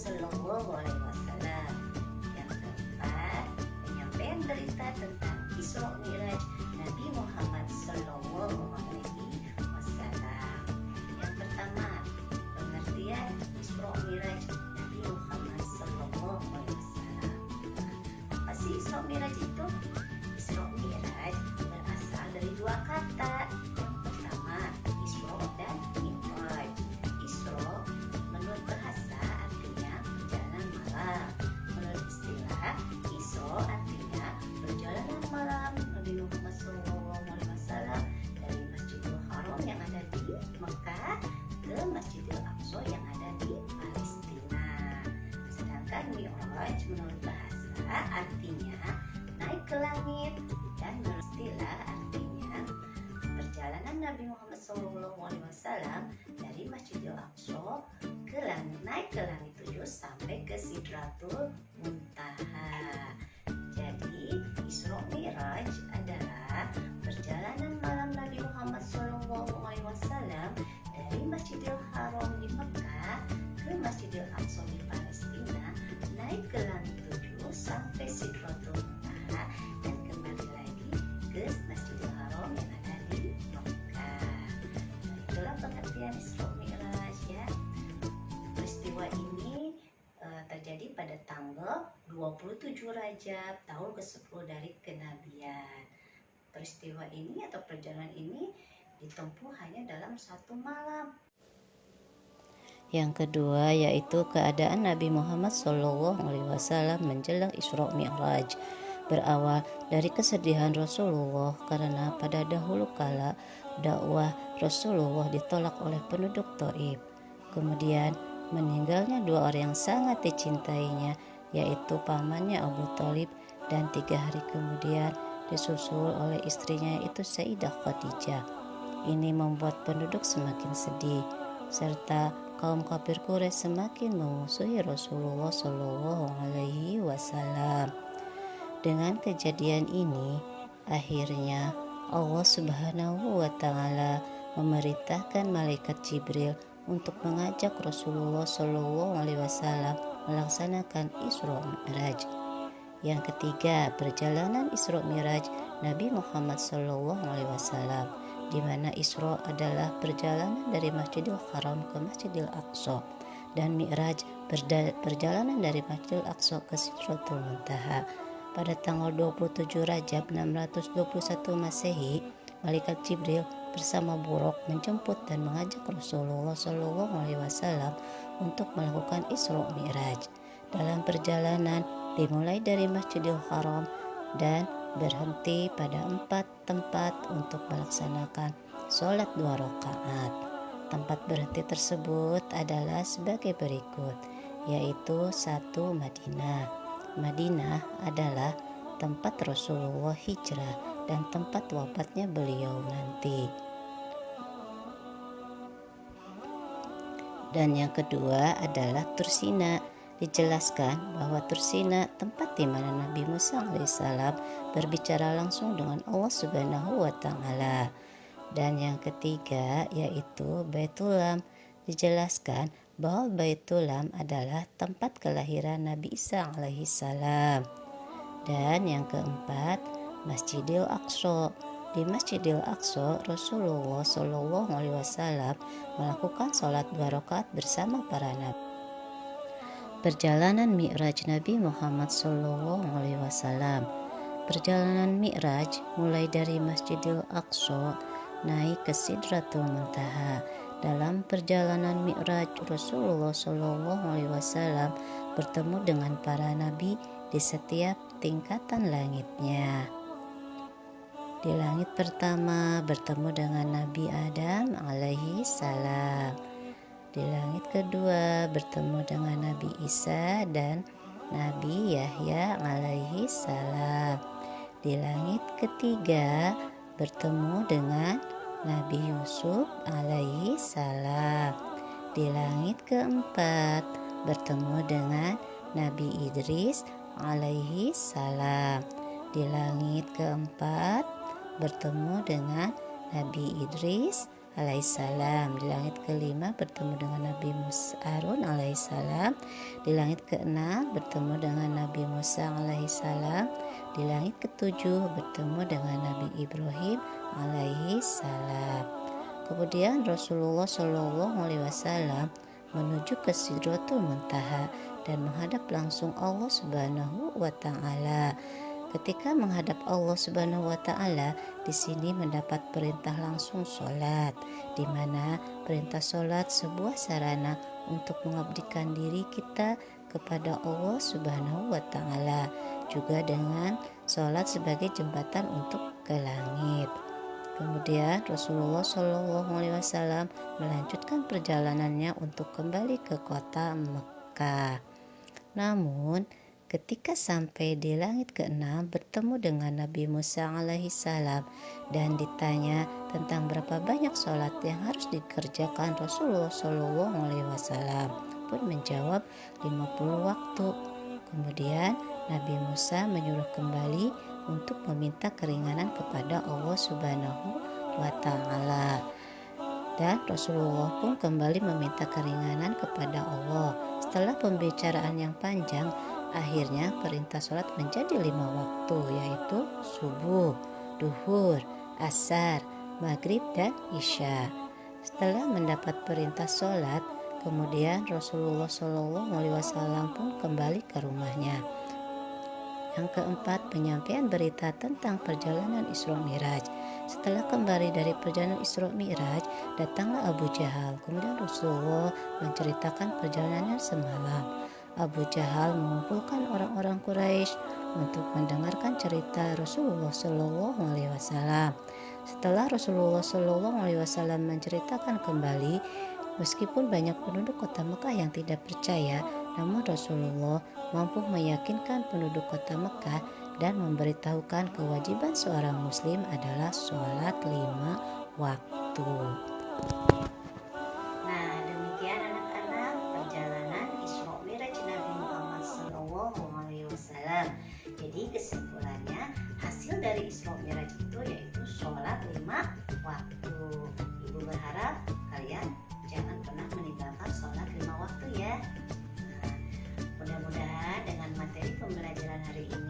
Shallallahu Alaihi Wasallam. Yang keempat, penyampaian berita tentang Isra Mi'raj Nabi Muhammad Shallallahu Alaihi Wasallam. Yang pertama, pengertian Isra Mi'raj Nabi Muhammad Shallallahu Alaihi Wasallam. Apa sih Isra Mi'raj itu? Isra Mi'raj berasal dari dua kata. Yang pertama, Isra dan Mi'raj. Isra menurut bahasa artinya perjalanan malam. Menurut istilah, Isra artinya perjalanan malam Nabi Muhammad SAW dari Masjidil Haram yang ada di Mekah ke Masjidil Aqsa yang ada di Palestina. Sedangkan Mi'raj menurut bahasa artinya naik ke langit, dan menurut istilah artinya perjalanan Nabi Muhammad SAW dari Masjidil Aqsa ke langit, naik ke langit 7 sampai ke Sidratul Muntaha. Jadi Isra Mi'raj adalah perjalanan malam Nabi Muhammad SAW dari Masjidil Haram di Mekah ke Masjidil Aqsa di Palestina, naik ke langit 7 sampai Sidratul Muntaha, dan kembali lagi ke Masjidil Haram yang ada di Mekah. Itulah pengertian Isra Mi'raj ya. Peristiwa ini terjadi pada tanggal 27 Rajab tahun ke-10 dari kenabian. Peristiwa ini atau perjalanan ini ditempuh hanya dalam satu malam. Yang kedua yaitu keadaan Nabi Muhammad SAW menjelang Isra Mi'raj. Berawal dari kesedihan Rasulullah karena pada dahulu kala dakwah Rasulullah ditolak oleh penduduk Thaif. Kemudian meninggalnya dua orang yang sangat dicintainya, yaitu pamannya Abu Thalib, dan 3 hari kemudian disusul oleh istrinya yaitu Sayyidah Khadijah. Ini membuat penduduk semakin sedih, serta kaum kafir Quraisy semakin memusuhi Rasulullah SAW. Dengan kejadian ini, akhirnya Allah Subhanahu wa Ta'ala memerintahkan malaikat Jibril untuk mengajak Rasulullah SAW melaksanakan Isra Mi'raj. Yang ketiga, perjalanan Isra Mi'raj Nabi Muhammad SAW, di mana Isra adalah perjalanan dari Masjidil Haram ke Masjidil Aqsa, dan Mi'raj perjalanan dari Masjidil Aqsa ke Sidratul Muntaha. Pada tanggal 27 Rajab 621 Masehi, malaikat Jibril bersama Buraq menjemput dan mengajak Rasulullah SAW untuk melakukan Isra Mi'raj. Dalam perjalanan dimulai dari Masjidil Haram dan berhenti pada 4 tempat untuk melaksanakan sholat 2 rakaat. Tempat berhenti tersebut adalah sebagai berikut, yaitu 1. Madinah. Madinah adalah tempat Rasulullah hijrah dan tempat wafatnya beliau nanti. Dan yang kedua adalah Tursina. Dijelaskan bahwa Tursina tempat di mana Nabi Musa alaihissalam berbicara langsung dengan Allah Subhanahu wa Ta'ala. Dan yang ketiga yaitu Baitullam. Dijelaskan bahwa Baitullam adalah tempat kelahiran Nabi Isa alaihissalam. Dan yang keempat, Masjidil Aqsa. Di Masjidil Aqsa, Rasulullah SAW melakukan sholat 2 rakaat bersama para nabi. Perjalanan Mi'raj Nabi Muhammad SAW. Perjalanan Mi'raj mulai dari Masjidil Aqsa naik ke Sidratul Muntaha. Dalam perjalanan Mi'raj, Rasulullah SAW bertemu dengan para nabi di setiap tingkatan langitnya. Di langit pertama bertemu dengan Nabi Adam alaihi salam. Di langit kedua bertemu dengan Nabi Isa dan Nabi Yahya alaihi salam. Di langit ketiga bertemu dengan Nabi Yusuf alaihi salam. Di langit keempat bertemu dengan Nabi Idris alaihi salam. Di langit keempat bertemu dengan Nabi Idris alaihissalam. Di langit kelima bertemu dengan Nabi Musa Harun alaihissalam. Di langit keenam bertemu dengan Nabi Musa alaihissalam. Di langit ketujuh bertemu dengan Nabi Ibrahim alaihissalam. Kemudian Rasulullah Shallallahu Alaihi Wasallam menuju ke Sidratul Muntaha dan menghadap langsung Allah Subhanahu wa Ta'ala. Ketika menghadap Allah Subhanahu wa Ta'ala, di sini mendapat perintah langsung sholat, di mana perintah sholat sebuah sarana untuk mengabdikan diri kita kepada Allah Subhanahu wa Ta'ala, juga dengan sholat sebagai jembatan untuk ke langit. Kemudian Rasulullah Shallallahu Alaihi Wasallam melanjutkan perjalanannya untuk kembali ke kota Mekah. Namun ketika sampai di langit keenam bertemu dengan Nabi Musa alaihissalam dan ditanya tentang berapa banyak sholat yang harus dikerjakan, Rasulullah Shallallahu Alaihi Wasallam pun menjawab 50 waktu. Kemudian Nabi Musa menyuruh kembali untuk meminta keringanan kepada Allah Subhanahu wa Ta'ala. Dan Rasulullah pun kembali meminta keringanan kepada Allah. Setelah pembicaraan yang panjang, akhirnya perintah sholat menjadi 5 waktu, yaitu subuh, duhur, asar, maghrib, dan isya. Setelah mendapat perintah sholat, kemudian Rasulullah Shallallahu Alaihi Wasallam pun kembali ke rumahnya. Yang keempat, penyampaian berita tentang perjalanan Isra Mi'raj. Setelah kembali dari perjalanan Isra Mi'raj, datanglah Abu Jahal. Kemudian Rasulullah menceritakan perjalanannya semalam. Abu Jahal mengumpulkan orang-orang Quraisy untuk mendengarkan cerita Rasulullah Shallallahu Alaihi Wasallam. Setelah Rasulullah Shallallahu Alaihi Wasallam menceritakan kembali, meskipun banyak penduduk kota Mekah yang tidak percaya, namun Rasulullah mampu meyakinkan penduduk kota Mekah dan memberitahukan kewajiban seorang muslim adalah sholat 5 waktu. Nah, demikian anak-anak perjalanan Isra Mi'raj Nabi Muhammad SAW. Jadi kesimpulannya, hasil dari Isra Mi'raj itu yaitu sholat 5 waktu. Ibu berharap kalian jangan pernah meninggalkan sholat 5 waktu ya. Mudah-mudahan dengan materi pembelajaran hari ini